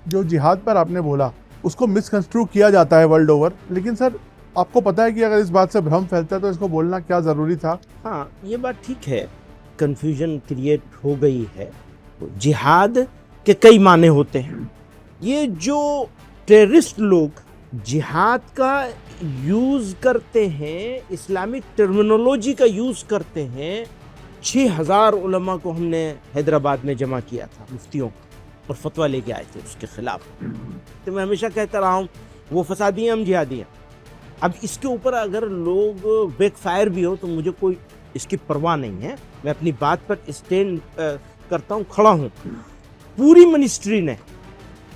जो जिहाद पर आपने बोला उसको मिसकंस्ट्रू किया जाता है वर्ल्ड ओवर, लेकिन सर आपको पता है कि अगर इस बात से भ्रम फैलता है तो इसको बोलना क्या ज़रूरी था? हाँ, ये बात ठीक है, कंफ्यूजन क्रिएट हो गई है। जिहाद के कई माने होते हैं। ये जो टेररिस्ट लोग जिहाद का यूज करते हैं, इस्लामिक टर्मिनोलॉजी का यूज करते हैं, 6000 उलमा को हमने हैदराबाद में जमा किया था, मुफ्तियों को, और फतवा लेके आए थे उसके खिलाफ। तो मैं हमेशा कहता रहा हूँ वो फसादी हैं, हम जिहादी हैं। अब इसके ऊपर अगर लोग बैकफायर भी हो तो मुझे कोई इसकी परवाह नहीं है, मैं अपनी बात पर स्टैंड करता हूँ, खड़ा हूँ। पूरी मिनिस्ट्री ने,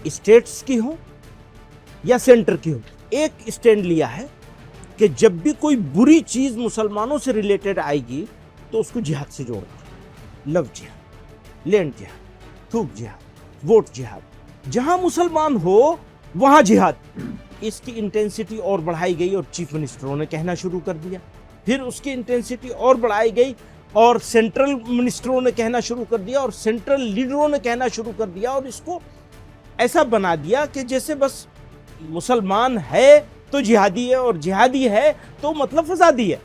स्टेट्स की हो या सेंटर की हो, एक स्टैंड लिया है कि जब भी कोई बुरी चीज मुसलमानों से रिलेटेड आएगी तो उसको जिहाद से जोड़ो। लव जिहाद, लैंड जिहाद, थूक जिहाद, वोट जिहाद, जहां मुसलमान हो वहां जिहाद। इसकी इंटेंसिटी और बढ़ाई गई और चीफ मिनिस्टरों ने कहना शुरू कर दिया। फिर उसकी इंटेंसिटी और बढ़ाई गई और सेंट्रल मिनिस्टरों ने कहना शुरू कर दिया और सेंट्रल लीडरों ने कहना शुरू कर दिया, और इसको ऐसा बना दिया कि जैसे बस मुसलमान है तो जिहादी है और जिहादी है तो मतलब फसादी है।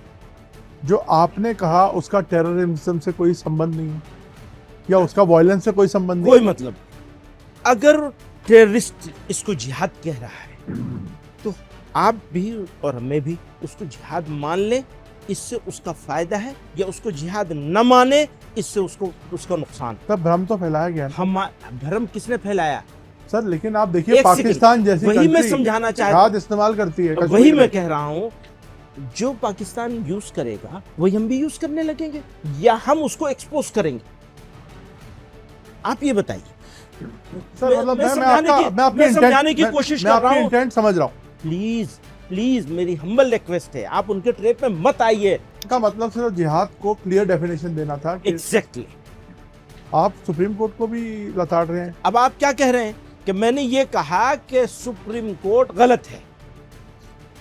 जो आपने कहा उसका टेररिज्म से कोई संबंध नहीं है या उसका वायलेंस से कोई संबंध नहीं? कोई मतलब, अगर टेररिस्ट इसको जिहाद कह रहा है तो आप भी और हमें भी उसको जिहाद मान ले, इससे उसका फायदा है, या उसको जिहाद न माने, इससे उसको उसका नुकसान। तब भ्रम तो फैलाया गया ना? हम भ्रम किसने फैलाया सर लेकिन आप देखिए पाकिस्तान जैसी वही मैं कंट्री समझाना जिहाद इस्तेमाल करती है। वही मैं कह रहा हूँ, जो पाकिस्तान यूज करेगा वही हम भी यूज करने लगेंगे, या हम उसको एक्सपोज करेंगे? आप ये बताइए। सर मतलब मैं समझाने की कोशिश कर रहा हूँ। इंटेंट समझ रहा हूँ। प्लीज प्लीज मेरी हम्बल रिक्वेस्ट है, आप उनके ट्रैप में मत आइए। का मतलब सिर्फ जिहाद को क्लियर डेफिनेशन देना था कि एग्जैक्टली। आप सुप्रीम कोर्ट को भी लताड़ रहे हैं। अब आप क्या कह रहे हैं कि मैंने ये कहा कि सुप्रीम कोर्ट गलत है,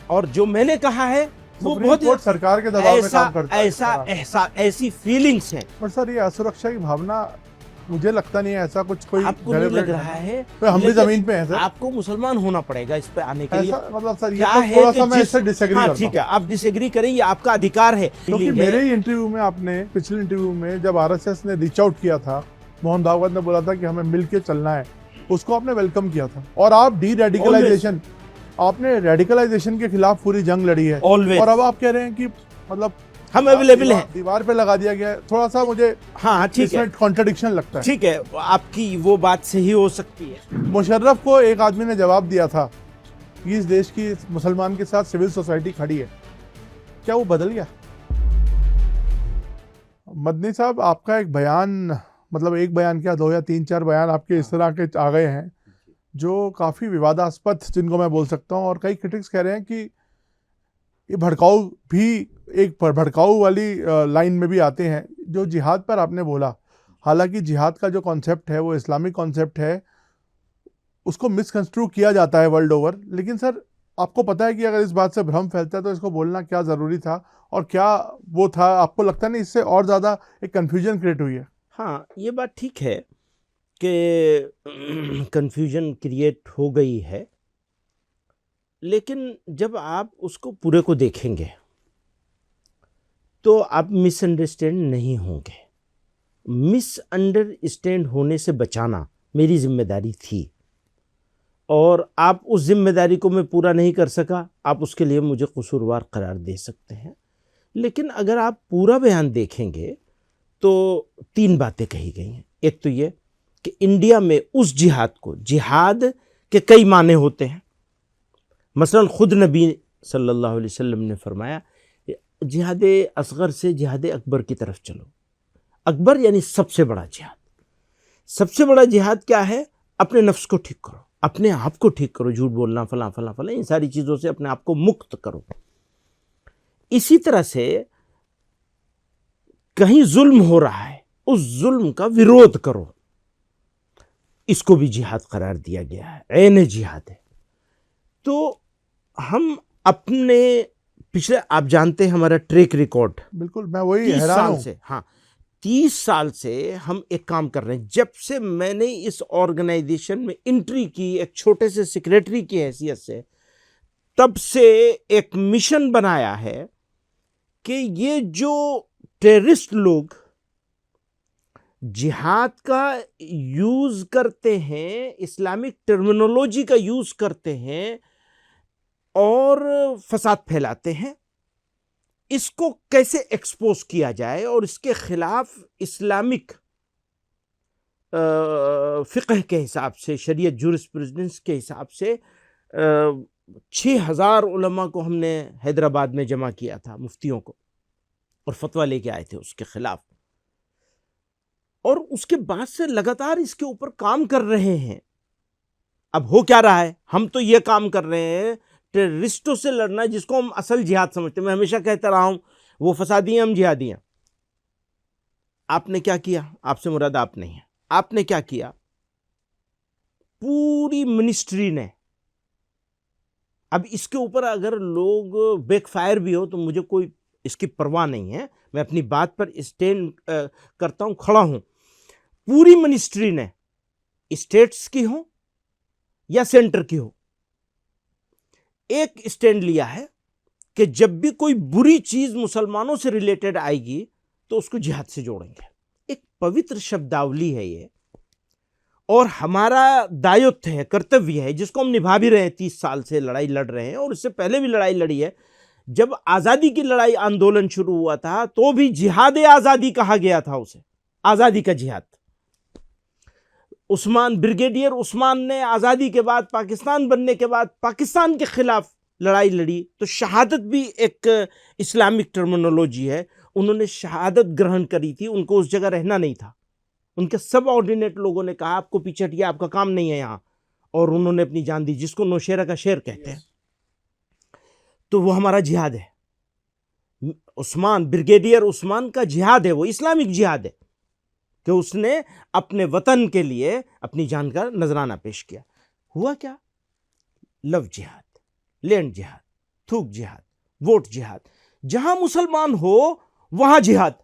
और जो मैंने कहा है वो बहुत कोर्ट सरकार के दबाव में काम करता है। ऐसी फीलिंग्स हैं। पर सर ये असुरक्षा की भावना, मुझे लगता नहीं है ऐसा कुछ कोई आपको नहीं लग रहा है? तो हम भी जमीन पे हैं सर। आपको मुसलमान होना पड़ेगा इस पे आने के लिए। मतलब सर क्या ये है थोड़ा सा मैं इससे डिसएग्री करता हूं। ठीक है, आप डिसएग्री करें, ये आपका अधिकार है। क्योंकि मेरे ही इंटरव्यू में, आपने पिछले इंटरव्यू में जब आरएसएस ने रीच आउट किया था, मोहन भागवत ने बोला था कि हमें मिलके चलना है, उसको आपने वेलकम किया था। और आप डी रेडिकलाइजेशन, आपने रेडिकलाइजेशन के खिलाफ पूरी जंग लड़ी है। और अब आप कह रहे हैं कि मतलब हम अवेलेबल हैं, दीवार पे लगा दिया गया है। थोड़ा सा मुझे हाँ ठीक है, कॉन्ट्रडिक्शन लगता है। ठीक है, आपकी वो बात सही हो सकती है। मुशर्रफ को एक आदमी ने जवाब दिया था कि इस देश की मुसलमान के साथ सिविल सोसाइटी खड़ी है, क्या वो बदल गया? मदनी साहब, आपका एक बयान, मतलब एक बयान क्या, 2 या 3-4 बयान आपके इस तरह के आ गए हैं जो काफ़ी विवादास्पद, जिनको मैं बोल सकता हूँ। और कई क्रिटिक्स कह रहे हैं कि ये भड़काऊ भी, एक भड़काऊ वाली लाइन में भी आते हैं। जो जिहाद पर आपने बोला, हालांकि जिहाद का जो कॉन्सेप्ट है वो इस्लामिक कॉन्सेप्ट है, उसको मिसकंस्ट्रू किया जाता है वर्ल्ड ओवर, लेकिन सर आपको पता है कि अगर इस बात से भ्रम फैलता है तो इसको बोलना क्या ज़रूरी था, और क्या वो था? आपको लगता नहीं इससे और ज़्यादा एक कन्फ्यूजन क्रिएट हुई है? हाँ, ये बात ठीक है कि कन्फ्यूजन क्रिएट हो गई है, लेकिन जब आप उसको पूरे को देखेंगे तो आप मिसअंडरस्टैंड नहीं होंगे। मिसअंडरस्टैंड होने से बचाना मेरी जिम्मेदारी थी, और आप उस जिम्मेदारी को मैं पूरा नहीं कर सका, आप उसके लिए मुझे कसूरवार करार दे सकते हैं। लेकिन अगर आप पूरा बयान देखेंगे तो 3 बातें कही गई हैं। एक तो ये कि इंडिया में उस जिहाद को, जिहाद के कई माने होते हैं। मसलन खुद नबी सल्लल्लाहु अलैहि वसल्लम ने फरमाया, जिहाद असगर से जिहाद अकबर की तरफ चलो। अकबर यानी सबसे बड़ा जिहाद। सबसे बड़ा जिहाद क्या है? अपने नफ्स को ठीक करो, अपने आप को ठीक करो, झूठ बोलना, फला फला फला, इन सारी चीज़ों से अपने आप को मुक्त करो। इसी तरह से कहीं जुल्म हो रहा है, उस जुल्म का विरोध करो, इसको भी जिहाद करार दिया गया है, ऐन जिहाद है। तो हम अपने पिछले, आप जानते हैं हमारा ट्रैक रिकॉर्ड, बिल्कुल, मैं वही 30 हैरान साल हूं। से, हाँ 30 साल से हम एक काम कर रहे हैं। जब से मैंने इस ऑर्गेनाइजेशन में एंट्री की एक छोटे से सेक्रेटरी की हैसियत से, तब से एक मिशन बनाया है कि ये जो टेररिस्ट लोग जिहाद का यूज करते हैं, इस्लामिक टर्मिनोलॉजी का यूज करते हैं और फसाद फैलाते हैं, इसको कैसे एक्सपोज किया जाए और इसके खिलाफ इस्लामिक फ़िक़्ह के हिसाब से, शरीयत जूरिस्प्रूडेंस के हिसाब से 6000 उलमा को हमने हैदराबाद में जमा किया था, मुफ्तियों को, और फतवा लेके आए थे उसके खिलाफ। और उसके बाद से लगातार इसके ऊपर काम कर रहे हैं। अब हो क्या रहा है, हम तो ये काम कर रहे हैं टेररिस्टों से लड़ना, जिसको हम असल जिहाद समझते हैं। मैं हमेशा कहता रहा हूं वो फसादी हैं, हम जिहादी हैं। आपने क्या किया, आपसे मुराद आप नहीं है, आपने क्या किया, पूरी मिनिस्ट्री ने, अब इसके ऊपर अगर लोग बैकफायर भी हो तो मुझे कोई इसकी परवाह नहीं है, मैं अपनी बात पर स्टैंड करता हूं, खड़ा हूं। पूरी मिनिस्ट्री ने, स्टेट्स की हो या सेंटर की हो, एक स्टैंड लिया है कि जब भी कोई बुरी चीज मुसलमानों से रिलेटेड आएगी तो उसको जिहाद से जोड़ेंगे। एक पवित्र शब्दावली है ये, और हमारा दायित्व है, कर्तव्य है, जिसको हम निभा भी रहे हैं। 30 साल से लड़ाई लड़ रहे हैं, और इससे पहले भी लड़ाई लड़ी है। जब आज़ादी की लड़ाई आंदोलन शुरू हुआ था तो भी जिहाद आज़ादी कहा गया था उसे, आज़ादी का जिहाद। उस्मान, ब्रिगेडियर उस्मान ने आज़ादी के बाद, पाकिस्तान बनने के बाद पाकिस्तान के खिलाफ लड़ाई लड़ी, तो शहादत भी एक इस्लामिक टर्मिनोलॉजी है। उन्होंने शहादत ग्रहण करी थी, उनको उस जगह रहना नहीं था। उनके सब ऑर्डिनेट लोगों ने कहा आपको पीछे हटिए, आपका काम नहीं है यहाँ, और उन्होंने अपनी जान दी, जिसको नौशेरा का शेर कहते हैं। तो वो हमारा जिहाद है। उस्मान, ब्रिगेडियर उस्मान का जिहाद है, वो इस्लामिक जिहाद है कि उसने अपने वतन के लिए अपनी जान का नजराना पेश किया। हुआ क्या, लव जिहाद, लैंड जिहाद, थूक जिहाद, वोट जिहाद, जहां मुसलमान हो वहां जिहाद,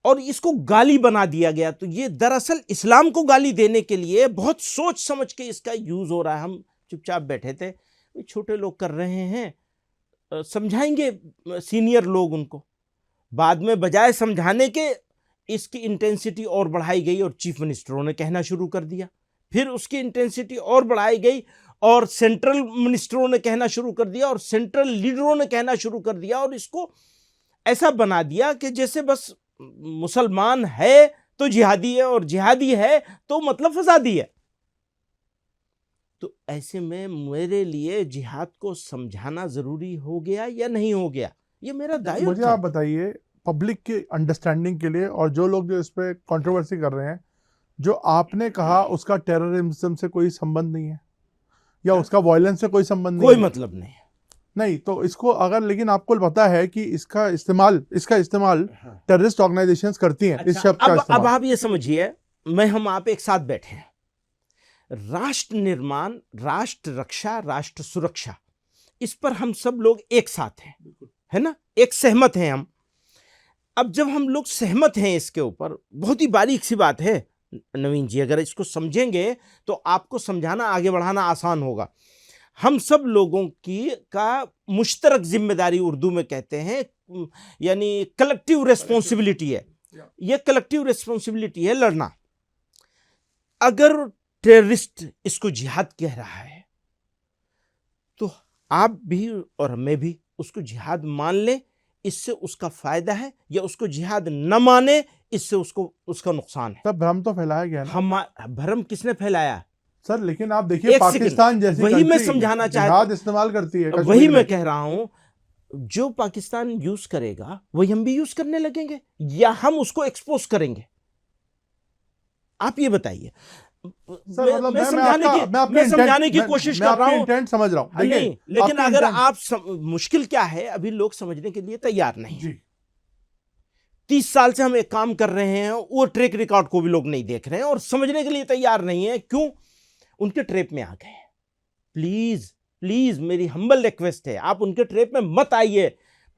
और इसको गाली बना दिया गया। तो ये दरअसल इस्लाम को गाली देने के लिए बहुत सोच समझ के इसका यूज हो रहा है। हम चुपचाप बैठे थे, छोटे लोग कर रहे हैं, समझाएंगे सीनियर लोग उनको। बाद में बजाय समझाने के इसकी इंटेंसिटी और बढ़ाई गई और चीफ मिनिस्टरों ने कहना शुरू कर दिया। फिर उसकी इंटेंसिटी और बढ़ाई गई और सेंट्रल मिनिस्टरों ने कहना शुरू कर दिया और सेंट्रल लीडरों ने कहना शुरू कर दिया, और इसको ऐसा बना दिया कि जैसे बस मुसलमान है तो जिहादी है और जिहादी है तो मतलब फसादी है। तो ऐसे में मेरे लिए जिहाद को समझाना जरूरी हो गया या नहीं हो गया, ये मेरा दायित्व है। मुझे आप बताइए, पब्लिक के अंडरस्टैंडिंग के लिए, और जो लोग जो इस पे कंट्रोवर्सी कर रहे हैं, जो आपने कहा उसका टेररिज्म से कोई संबंध नहीं है या उसका वायलेंस से कोई संबंध नहीं कोई है, मतलब नहीं है। नहीं तो इसको अगर, लेकिन आपको पता है कि इसका इस्तेमाल टेररिस्ट ऑर्गेनाइजेशंस करती हैं। इस शब्द का इस्तेमाल, अब आप ये समझिए, हम आप एक साथ बैठे हैं, राष्ट्र निर्माण, राष्ट्र रक्षा, राष्ट्र सुरक्षा, इस पर हम सब लोग एक साथ हैं, है ना, एक सहमत हैं हम। अब जब हम लोग सहमत हैं इसके ऊपर, बहुत ही बारीक सी बात है नवीन जी, अगर इसको समझेंगे तो आपको समझाना, आगे बढ़ाना आसान होगा। हम सब लोगों की का मुश्तरक जिम्मेदारी उर्दू में कहते हैं, यानी कलेक्टिव रेस्पॉन्सिबिलिटी है। ये कलेक्टिव रेस्पॉन्सिबिलिटी है लड़ना। अगर टेररिस्ट इसको जिहाद कह रहा है तो आप भी और मैं भी उसको जिहाद मान लें, इससे उसका फायदा है, या उसको जिहाद न माने, इससे उसका नुकसान है। तब भ्रम तो फैलाया गया ना। भ्रम किसने फैलाया सर? लेकिन आप देखिए, पाकिस्तान जैसी वही मैं समझाना चाहता हूं, इस्तेमाल करती है, वही मैं कह रहा हूं, जो पाकिस्तान यूज करेगा वही हम भी यूज करने लगेंगे, या हम उसको एक्सपोज करेंगे? आप ये बताइए। मैं समझाने की कोशिश कर रहा हूं, समझ रहा हूं, लेकिन अगर आप मुश्किल क्या है, अभी लोग समझने के लिए तैयार नहीं है। 30 साल से हम एक काम कर रहे हैं, वो ट्रैक रिकॉर्ड को भी लोग नहीं देख रहे हैं और समझने के लिए तैयार नहीं है। क्यों? उनके ट्रैप में आ गए हैं। प्लीज प्लीज मेरी हम्बल रिक्वेस्ट है, आप उनके ट्रैप में मत आइए।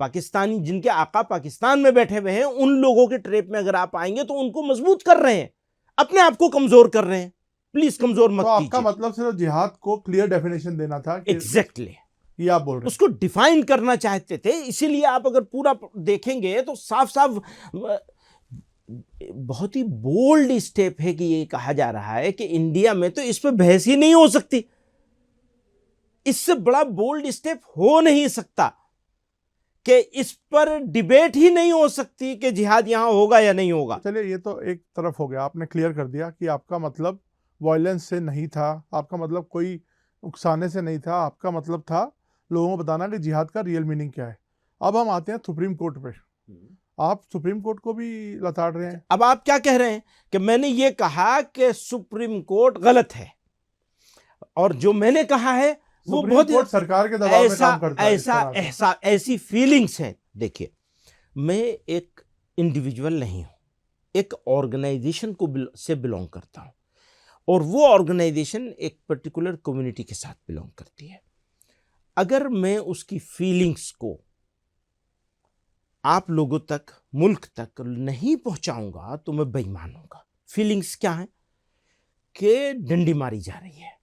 पाकिस्तानी जिनके आका पाकिस्तान में बैठे हुए हैं, उन लोगों के ट्रेप में अगर आप आएंगे तो उनको मजबूत कर रहे हैं, अपने आप को कमजोर कर रहे हैं। प्लीज कमजोर मत तो आपका कीजिए। मतलब सिर्फ जिहाद को क्लियर डेफिनेशन देना था कि एग्जैक्टली ये आप बोल रहे हैं। उसको डिफाइन करना चाहते थे। इसीलिए आप अगर पूरा देखेंगे तो साफ साफ बहुत ही बोल्ड स्टेप है कि ये कहा जा रहा है कि इंडिया में तो इस पर बहस ही नहीं हो सकती। इससे बड़ा बोल्ड स्टेप हो नहीं सकता कि इस पर डिबेट ही नहीं हो सकती कि जिहाद यहां होगा या नहीं होगा। चलिए, ये तो एक तरफ हो गया, आपने क्लियर कर दिया कि आपका मतलब वायलेंस से नहीं था, आपका मतलब कोई उकसाने से नहीं था, आपका मतलब था लोगों को बताना कि जिहाद का रियल मीनिंग क्या है। अब हम आते हैं सुप्रीम कोर्ट पे। आप सुप्रीम कोर्ट को भी लताड़ रहे हैं। अब आप क्या कह रहे हैं कि मैंने ये कहा कि सुप्रीम कोर्ट गलत है, और जो मैंने कहा है वो सुप्रीम बहुत कोर्ट सरकार के दबाव में ऐसा काम करता है इस ऐसा तरह से। ऐसा ऐसी फीलिंग्स हैं। देखिए, मैं एक इंडिविजुअल नहीं हूं, एक ऑर्गेनाइजेशन को से बिलोंग करता हूं, और वो ऑर्गेनाइजेशन एक पर्टिकुलर कम्युनिटी के साथ बिलोंग करती है। अगर मैं उसकी फीलिंग्स को आप लोगों तक, मुल्क तक नहीं पहुंचाऊंगा तो मैं बेईमान हूंगा। फीलिंग्स क्या है कि डंडी मारी जा रही है,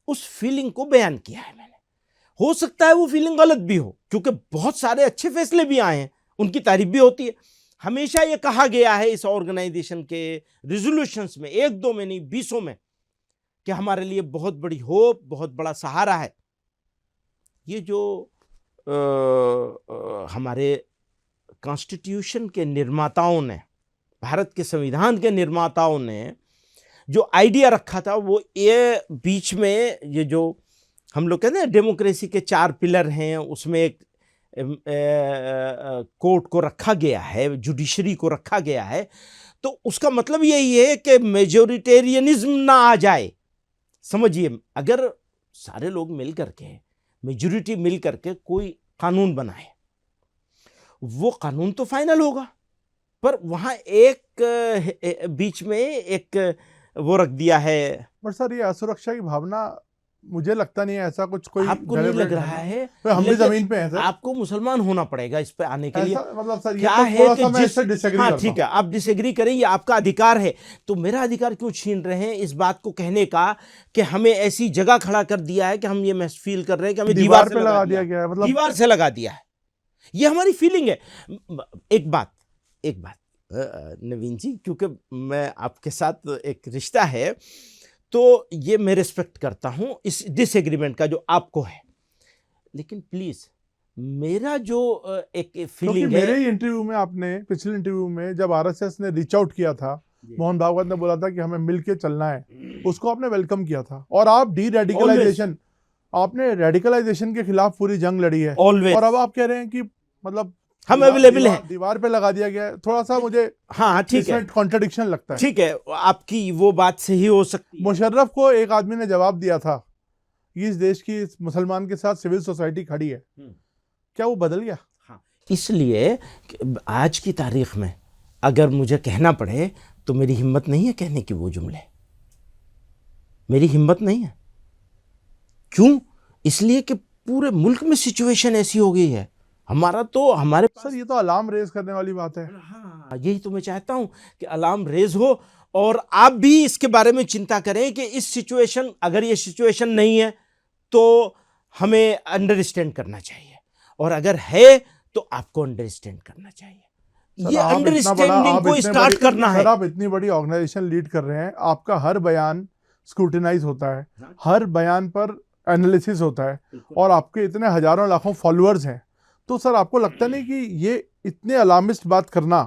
उस फीलिंग को बयान किया है मैंने। हो सकता है वो फीलिंग गलत भी हो, क्योंकि बहुत सारे अच्छे फैसले भी आए हैं, उनकी तारीफ भी होती है। हमेशा ये कहा गया है इस ऑर्गेनाइजेशन के रिजोल्यूशंस में, 1-2 में नहीं 20 में, कि हमारे लिए बहुत बड़ी होप, बहुत बड़ा सहारा है। ये जो हमारे कॉन्स्टिट्यूशन के निर्माताओं ने, भारत के संविधान के निर्माताओं ने जो आइडिया रखा था, वो ये बीच में ये जो हम लोग कहते हैं डेमोक्रेसी के 4 पिलर हैं, उसमें एक कोर्ट को रखा गया है, जुडिशरी को रखा गया है। तो उसका मतलब यही है कि मेजोरिटेरियनिज्म ना आ जाए। समझिए, अगर सारे लोग मिल करके, मेजोरिटी मिल करके कोई कानून बनाए, वो कानून तो फाइनल होगा, पर वहां एक बीच में एक वो रख दिया है। पर सर, ये असुरक्षा की भावना, मुझे लगता नहीं है ऐसा कुछ कोई आपको नहीं लग रहा है? तो हम भी जमीन पे हैं सर। आपको मुसलमान होना पड़ेगा इस पे आने के लिए। ऐसा मतलब सर, ये क्या तो है थोड़ा कि सा मैं इससे डिसएग्री हाँ करता ठीक है, आप डिसएग्री करें, ये आपका अधिकार है। तो मेरा अधिकार क्यों छीन रहे हैं इस बात को कहने का कि हमें ऐसी जगह खड़ा कर दिया है कि हम ये महसूस फील कर रहे हैं कि हमें दीवार पे लगा दिया गया है, मतलब दीवार से लगा दिया है। ये हमारी फीलिंग है। एक बात नवीन जी, क्योंकि मैं आपके साथ एक रिश्ता है, तो ये मैं रिस्पेक्ट करता हूं इस डिसएग्रीमेंट का जो आपको है, लेकिन प्लीज मेरा जो एक फीलिंग है। मेरे ही इंटरव्यू में, आपने पिछले इंटरव्यू में जब आरएसएस ने रीच आउट किया था, मोहन भागवत ने बोला था कि हमें मिलके चलना है, उसको आपने वेलकम किया था। और आप डी रेडिकलाइजेशन, आपने रेडिकलाइजेशन के खिलाफ पूरी जंग लड़ी है। Always. और अब आप कह रहे हैं कि मतलब हम अवेलेबल हैं, दीवार पे लगा दिया गया है। थोड़ा सा मुझे हाँ ठीक है, कॉन्ट्रडिक्शन लगता है। ठीक है, आपकी वो बात सही हो सकती है। मुशर्रफ को एक आदमी ने जवाब दिया था कि इस देश की इस मुसलमान के साथ सिविल सोसाइटी खड़ी है, क्या वो बदल गया? हाँ, इसलिए आज की तारीख में अगर मुझे कहना पड़े तो मेरी हिम्मत नहीं है कहने की वो जुमले, मेरी हिम्मत नहीं है। क्यों? इसलिए कि पूरे मुल्क में सिचुएशन ऐसी हो गई है। हमारा तो हमारे सर, ये तो अलार्म रेज करने वाली बात है। हाँ, यही तो मैं चाहता हूं कि अलार्म रेज हो, और आप भी इसके बारे में चिंता करें कि इस सिचुएशन, अगर ये सिचुएशन नहीं है तो हमें अंडरस्टैंड करना चाहिए, और अगर है तो आपको अंडरस्टैंड करना चाहिए। ये अंडरस्टैंडिंग को स्टार्ट करना है। सर, आप इतनी बड़ी ऑर्गेनाइजेशन लीड कर रहे हैं, आपका हर बयान स्क्रूटिनाइज होता है, हर बयान पर एनालिसिस होता है, और आपके इतने हजारों लाखों फॉलोअर्स हैं। तो सर, आपको लगता नहीं कि ये इतने अलार्मिस्ट बात करना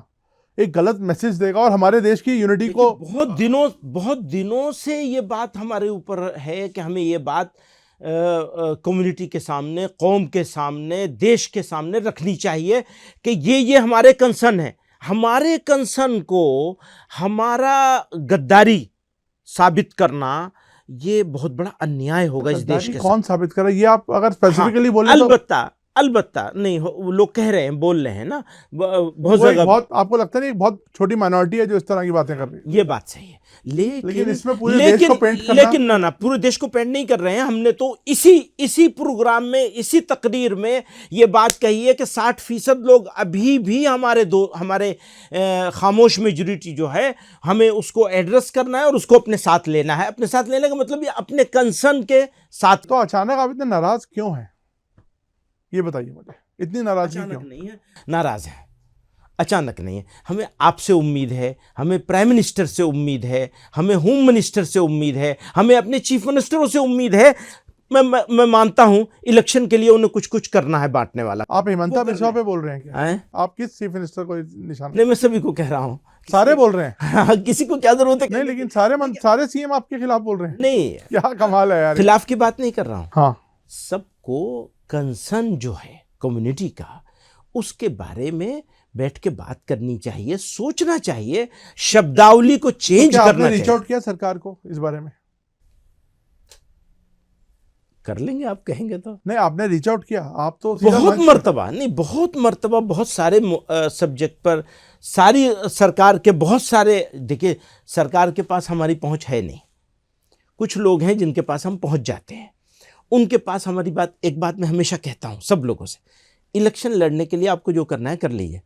एक गलत मैसेज देगा और हमारे देश की यूनिटी को? बहुत दिनों से ये बात हमारे ऊपर है कि हमें ये बात कम्युनिटी के सामने, कौम के सामने, देश के सामने रखनी चाहिए कि ये हमारे कंसर्न है। हमारे कंसर्न को हमारा गद्दारी साबित करना ये बहुत बड़ा अन्याय होगा इस देश के साथ। कौन साबित करे, ये आप अगर स्पेसिफिकली बोले अलबत्ता अलबत्ता नहीं वो लोग कह रहे हैं, बोल रहे हैं ना बहुत वो एक जगह। बहुत, आपको लगता नहीं एक बहुत छोटी माइनॉरिटी है जो इस तरह की बातें कर रही है? ये बात सही है, लेकिन इसमें पूरे देश को पेंट करना, लेकिन ना पूरे देश को पेंट नहीं कर रहे हैं। हमने तो इसी प्रोग्राम में, इसी तकरीर में ये बात कही है कि 60% लोग अभी भी हमारे खामोश मेजॉरिटी जो है, हमें उसको एड्रेस करना है और उसको अपने साथ लेना है। अपने साथ लेने का मतलब ये अपने कंसर्न के साथ। तो अचानक आप इतने नाराज क्यों हैं, ये बताइए मुझे, इतनी नाराजगी क्यों? नहीं है, नाराज है, अचानक नहीं है। हमें आपसे उम्मीद है, हमें प्राइम मिनिस्टर से उम्मीद है, हमें होम मिनिस्टर से उम्मीद है, हमें अपने चीफ मिनिस्टरों से उम्मीद है। मैं मानता हूं इलेक्शन के लिए उन्हें कुछ कुछ करना है बांटने वाला। आप हिमंता बिस्वा पे बोल रहे हैं क्या? हैं? आप किस चीफ मिनिस्टर को निशाना? नहीं, मैं सभी को कह रहा हूं। सारे बोल रहे हैं? हाँ, किसी को क्या जरूरत है? नहीं, लेकिन सारे सीएम आपके खिलाफ बोल रहे हैं। नहीं, क्या कमाल है यार। खिलाफ की बात नहीं कर रहा हूं। हाँ, सबको कंसर्न जो है कम्युनिटी का, उसके बारे में बैठ के बात करनी चाहिए, सोचना चाहिए, शब्दावली को चेंज तो करना रीच चाहिए। आउट किया सरकार को इस बारे में? कर लेंगे, आप कहेंगे तो। नहीं, आपने रीच आउट किया? आप तो सीधा बहुत मंच- मर्तबा नहीं, बहुत मर्तबा, बहुत सारे सब्जेक्ट पर, सारी सरकार के बहुत सारे, देखिए सरकार के पास हमारी पहुंच है नहीं, कुछ लोग हैं जिनके पास हम पहुंच जाते हैं, उनके पास हमारी बात। एक बात मैं हमेशा कहता हूं सब लोगों से, इलेक्शन लड़ने के लिए आपको जो करना है कर लीजिए,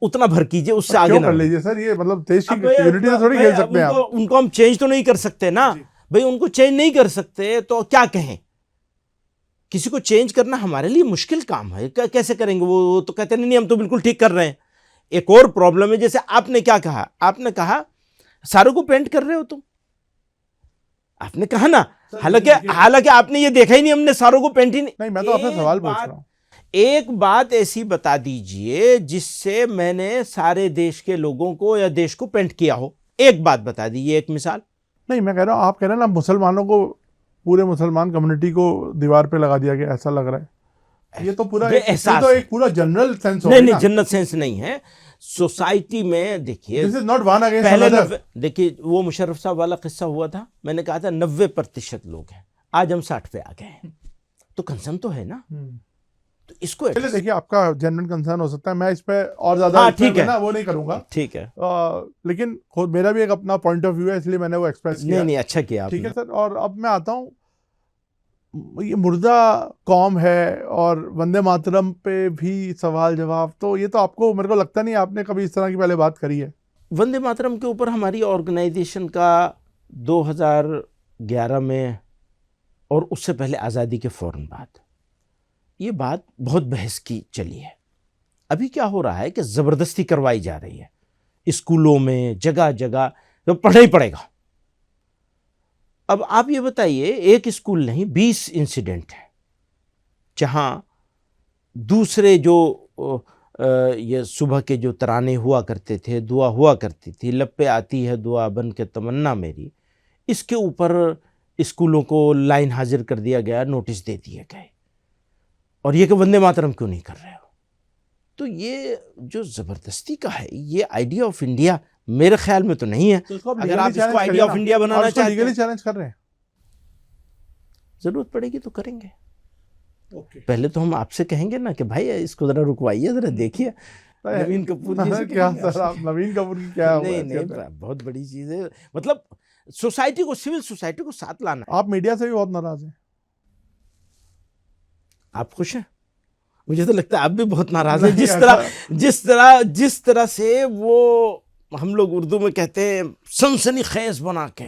उतना भर कीजिए, उससे आगे क्यों ना कर बढ़िए। लीजिए सर, ये मतलब देश की अब भैया, यूनिटी से थोड़ी खेल सकते हैं आप। उनको हम चेंज तो नहीं कर सकते ना भाई, उनको चेंज नहीं कर सकते तो क्या कहें? किसी को चेंज करना हमारे लिए मुश्किल काम है, कैसे करेंगे? वो तो कहते नहीं हम तो बिल्कुल ठीक कर रहे हैं। एक और प्रॉब्लम है, जैसे आपने क्या कहा, आपने कहा सारों को पेंट कर रहे हो तुम, आपने कहा ना। हालांकि आपने ये देखा ही नहीं, हमने सारों को पेंट ही नहीं, मैं तो आपसे सवाल पूछ रहा हूं। एक बात ऐसी बता दीजिए जिससे मैंने सारे देश के लोगों को या देश को पेंट किया हो, एक बात बता दीजिए, एक मिसाल। नहीं, मैं कह रहा हूं, आप कह रहे हैं ना मुसलमानों को, पूरे मुसलमान कम्युनिटी को दीवार पे लगा दिया गया, ऐसा लग रहा है। ये तो पूरा एक पूरा जनरल सेंस हो गया। नहीं, जनरल सेंस नहीं है। सोसाइटी में देखिए, this is not one against पहले अनदर। देखिए वो मुशर्रफ साहब वाला किस्सा हुआ था, मैंने कहा था 90% लोग हैं, आज हम 60 पे आ गए हैं, तो कंसर्न तो है ना। तो इसको चलिए, देखिए आपका जेन्युइन कंसर्न हो सकता है, मैं इस पे और ज्यादा हाँ, ठीक है ना वो नहीं करूंगा, ठीक है। लेकिन खुद मेरा भी एक अपना पॉइंट ऑफ व्यू है, इसलिए मैंने वो एक्सप्रेस किया। नहीं, अच्छा किया ठीक है आपने। सर। और अब मैं आता हूँ, ये मुर्दा कौम है और वंदे मातरम पे भी सवाल जवाब, तो ये तो आपको, मेरे को लगता नहीं आपने कभी इस तरह की पहले बात करी है। वंदे मातरम के ऊपर हमारी ऑर्गेनाइजेशन का 2011 में और उससे पहले आज़ादी के फ़ौरन बाद ये बात बहुत बहस की चली है। अभी क्या हो रहा है कि ज़बरदस्ती करवाई जा रही है स्कूलों में, जगह जगह, तो पढ़ना ही पड़ेगा। अब आप ये बताइए, एक स्कूल नहीं 20 इंसिडेंट है जहां दूसरे जो ये सुबह के जो तराने हुआ करते थे, दुआ हुआ करती थी, लब पे आती है दुआ बन के तमन्ना मेरी, इसके ऊपर स्कूलों को लाइन हाजिर कर दिया गया, नोटिस दे दिए गए, और ये कि वंदे मातरम क्यों नहीं कर रहे हो। तो ये जो ज़बरदस्ती का है, ये आइडिया ऑफ इंडिया मेरे ख्याल में तो नहीं है। अगर आप इसको आइडिया ऑफ इंडिया बनाना चाहते हैं, लीगली चैलेंज कर रहे हैं, जरूरत पड़ेगी तो करेंगे। ओके। पहले तो हम आपसे कहेंगे ना कि भाई इसको जरा रुकवाइए, जरा देखिए नवीन कपूर जी से क्या कहेंगे। सर, आप नवीन कपूर की क्या नहीं, बहुत बड़ी चीज है, मतलब सोसाइटी को, सिविल सोसाइटी को साथ लाना है। आप मीडिया से भी बहुत नाराज हैं। आप खुश हैं? मुझे तो लगता है आप भी बहुत नाराज हैं। जिस तरह से वो, हम लोग उर्दू में कहते हैं, सनसनीखेज बना के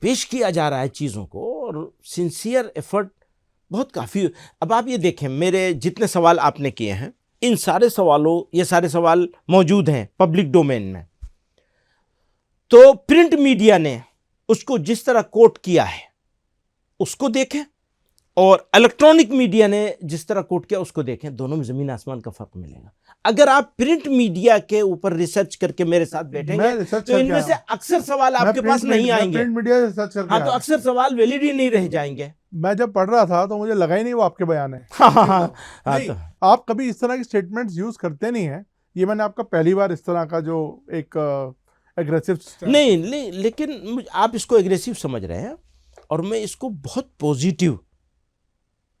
पेश किया जा रहा है चीज़ों को, और सिंसियर एफर्ट बहुत काफ़ी। अब आप ये देखें, मेरे जितने सवाल आपने किए हैं, इन सारे सवालों, ये सारे सवाल मौजूद हैं पब्लिक डोमेन में, तो प्रिंट मीडिया ने उसको जिस तरह कोट किया है उसको देखें, और इलेक्ट्रॉनिक मीडिया ने जिस तरह कोट किया उसको देखें, दोनों में ज़मीन आसमान का फ़र्क मिलेगा। अगर आप प्रिंट मीडिया के ऊपर रिसर्च करके मेरे साथ बैठेंगे तो इनमें से अक्सर सवाल आपके पास नहीं आएंगे। प्रिंट मीडिया से रिसर्च करके हाँ, तो अक्सर सवाल वैलिड ही नहीं रह जाएंगे। मैं जब पढ़ रहा था तो मुझे लगा ही नहीं वो आपके बयान है। हाँ, तो आप कभी इस तरह की स्टेटमेंट्स यूज करते नहीं है, ये मैंने आपका पहली बार इस तरह का जो एक एग्रेसिव नहीं, लेकिन आप इसको एग्रेसिव समझ रहे हैं, और मैं इसको बहुत पॉजिटिव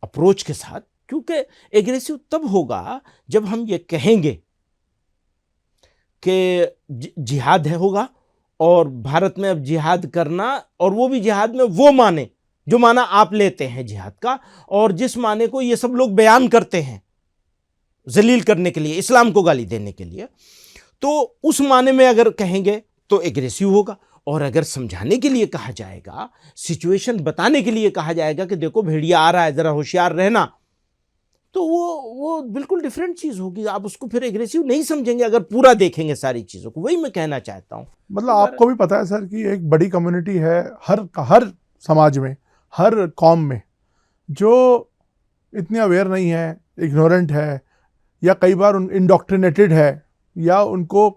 अप्रोच के साथ क्योंकि एग्रेसिव तब होगा जब हम ये कहेंगे कि जिहाद है होगा और भारत में अब जिहाद करना, और वो भी जिहाद में वो माने जो माना आप लेते हैं जिहाद का, और जिस माने को ये सब लोग बयान करते हैं जलील करने के लिए, इस्लाम को गाली देने के लिए, तो उस माने में अगर कहेंगे तो एग्रेसिव होगा। और अगर समझाने के लिए कहा जाएगा, सिचुएशन बताने के लिए कहा जाएगा कि देखो भेड़िया आ रहा है, जरा होशियार रहना, तो वो बिल्कुल डिफरेंट चीज होगी। आप उसको फिर एग्रेसिव नहीं समझेंगे अगर पूरा देखेंगे सारी चीजों को। वही मैं कहना चाहता हूं। मतलब आपको भी पता है सर कि एक बड़ी कम्युनिटी है हर समाज में, हर कौम में, जो इतनी अवेयर नहीं है, इग्नोरेंट है, या कई बार इंडोक्ट्रिनेटेड है, या उनको,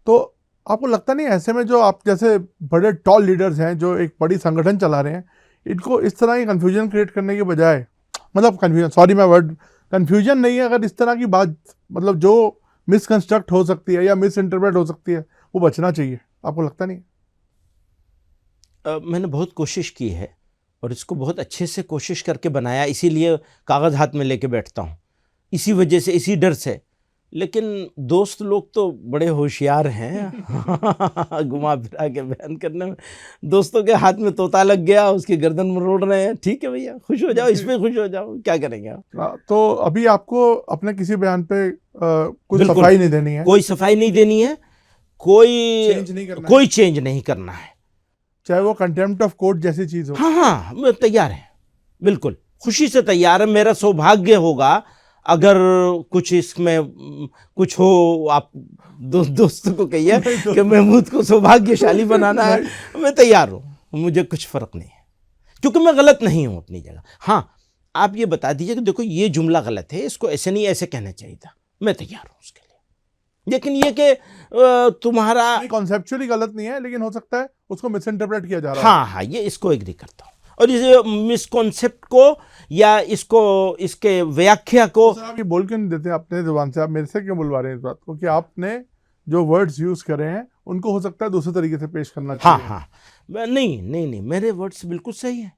तो आपको लगता नहीं ऐसे में जो आप जैसे बड़े टॉल लीडर्स हैं जो एक बड़ी संगठन चला रहे हैं, इनको इस तरह की कन्फ्यूजन क्रिएट करने के बजाय, मतलब कन्फ्यूजन, सॉरी मैं वर्ड कन्फ्यूजन नहीं है, अगर इस तरह की बात, मतलब जो मिसकंस्ट्रक्ट हो सकती है या मिस इंटरप्रेट हो सकती है, वो बचना चाहिए। आपको लगता नहीं? मैंने बहुत कोशिश की है और इसको बहुत अच्छे से कोशिश करके बनाया, इसीलिए कागज़ हाथ में लेके बैठता हूँ, इसी वजह से, इसी डर से। लेकिन दोस्त लोग तो बड़े होशियार हैं घुमा फिरा के बयान करने में। दोस्तों के हाथ में तोता लग गया, उसकी गर्दन मरोड़ रहे हैं। ठीक है भैया, खुश हो जाओ, इस पे खुश हो जाओ, क्या करेंगे आप। तो अभी आपको अपने किसी बयान पे कुछ सफाई नहीं देनी है? कोई सफाई नहीं देनी है, कोई चेंज नहीं करना है, चाहे वो कंटेम्प्ट ऑफ कोर्ट जैसी चीज हो। हाँ, मैं तैयार है, बिल्कुल खुशी से तैयार है। मेरा सौभाग्य होगा अगर कुछ इसमें कुछ हो, आप दोस्तों को कहिए कि महमूद को सौभाग्यशाली बनाना है, मैं तैयार हूँ, मुझे कुछ फर्क नहीं है, क्योंकि मैं गलत नहीं हूँ अपनी जगह। हाँ, आप ये बता दीजिए कि देखो ये जुमला गलत है, इसको ऐसे नहीं ऐसे कहना चाहिए था, मैं तैयार हूँ उसके लिए। लेकिन ये कि तुम्हारा कॉन्सेप्चुअली गलत नहीं है, लेकिन हो सकता है उसको मिसइंटरप्रेट किया जा रहा है। हाँ, ये इसको एग्री करता हूँ। और इस मिसकॉन्सेप्ट को या इसको, इसके व्याख्या को, तो आप ये बोल क्यों नहीं देते अपने जुबान से? आप मेरे से क्यों बुलवा रहे हैं इस बात को कि आपने जो वर्ड्स यूज करे हैं उनको हो सकता है दूसरे तरीके से पेश करना चाहिए? हाँ, नहीं, मेरे वर्ड्स बिल्कुल सही हैं,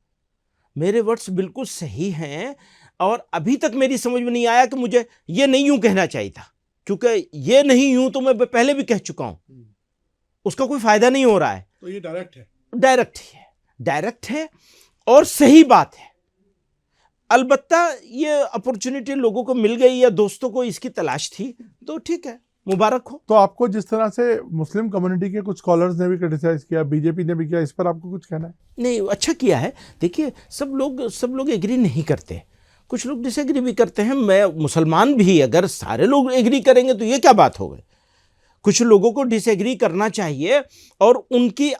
मेरे वर्ड्स बिल्कुल सही हैं। और अभी तक मेरी समझ में नहीं आया कि मुझे ये नहीं यूं कहना चाहिए था, क्योंकि ये नहीं यूं तो मैं पहले भी कह चुका हूं, उसका कोई फायदा नहीं हो रहा है। तो ये डायरेक्ट है और सही बात है। अलबत्ता ये अपॉर्चुनिटी लोगों को मिल गई या दोस्तों को इसकी तलाश थी, तो ठीक है, मुबारक हो। तो आपको जिस तरह से मुस्लिम कम्युनिटी के कुछ स्कॉलर्स ने भी क्रिटिसाइज किया, बीजेपी ने भी किया, इस पर आपको कुछ कहना है? नहीं, अच्छा किया है। देखिए, सब लोग एग्री नहीं करते, कुछ लोग डिसएग्री भी करते हैं। मैं मुसलमान भी, अगर सारे लोग एग्री करेंगे तो ये क्या बात हो गई। कुछ लोगों को डिसएग्री करना चाहिए, और उनकी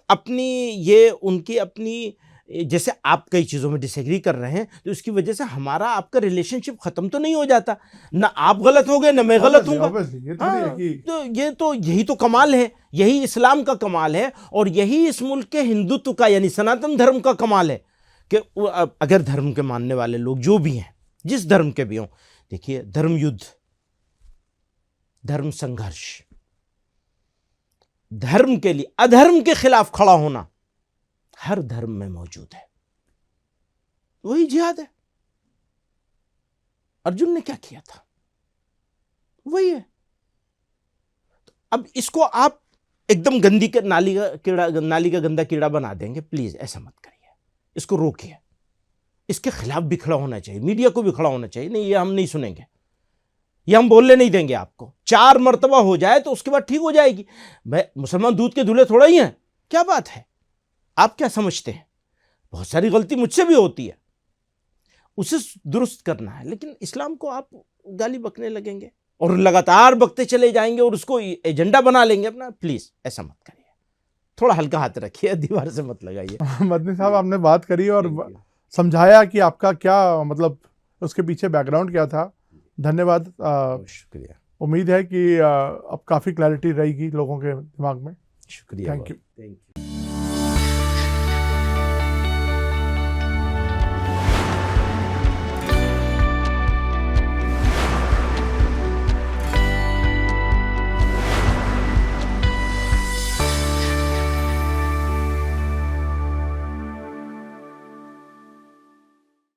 अपनी जैसे आप कई चीज़ों में डिसएग्री कर रहे हैं, तो इसकी वजह से हमारा आपका रिलेशनशिप ख़त्म तो नहीं हो जाता, ना आप गलत हो गए ना मैं गलत हूँगा। तो यही तो कमाल है, यही इस्लाम का कमाल है, और यही इस मुल्क के हिंदुत्व का यानी सनातन धर्म का कमाल है कि अगर धर्म के मानने वाले लोग जो भी हैं, जिस धर्म के भी हों, देखिए धर्म युद्ध, धर्म संघर्ष, धर्म के लिए अधर्म के खिलाफ खड़ा होना हर धर्म में मौजूद है। वही जिहाद है। अर्जुन ने क्या किया था, वही है। तो अब इसको आप एकदम गंदी के नाली का गंदा कीड़ा बना देंगे, प्लीज ऐसा मत करिए, इसको रोकिए। इसके खिलाफ भी खड़ा होना चाहिए, मीडिया को भी खड़ा होना चाहिए। नहीं, ये हम नहीं सुनेंगे, ये हम बोलने नहीं देंगे आपको। 4 मर्तबा हो जाए तो उसके बाद ठीक हो जाएगी। मैं मुसलमान दूध के दूल्हे थोड़ा ही हैं, क्या बात है, आप क्या समझते हैं? बहुत सारी गलती मुझसे भी होती है, उसे दुरुस्त करना है। लेकिन इस्लाम को आप गाली बकने लगेंगे और लगातार बकते चले जाएंगे और उसको एजेंडा बना लेंगे अपना, प्लीज ऐसा मत करिए। थोड़ा हल्का हाथ रखिए, दीवार से मत लगाइए। मदनी साहब, आपने बात करी और समझाया कि आपका क्या मतलब, उसके पीछे बैकग्राउंड क्या था। धन्यवाद, शुक्रिया। उम्मीद है कि अब काफ़ी क्लैरिटी रहेगी लोगों के दिमाग में। शुक्रिया, थैंक यू।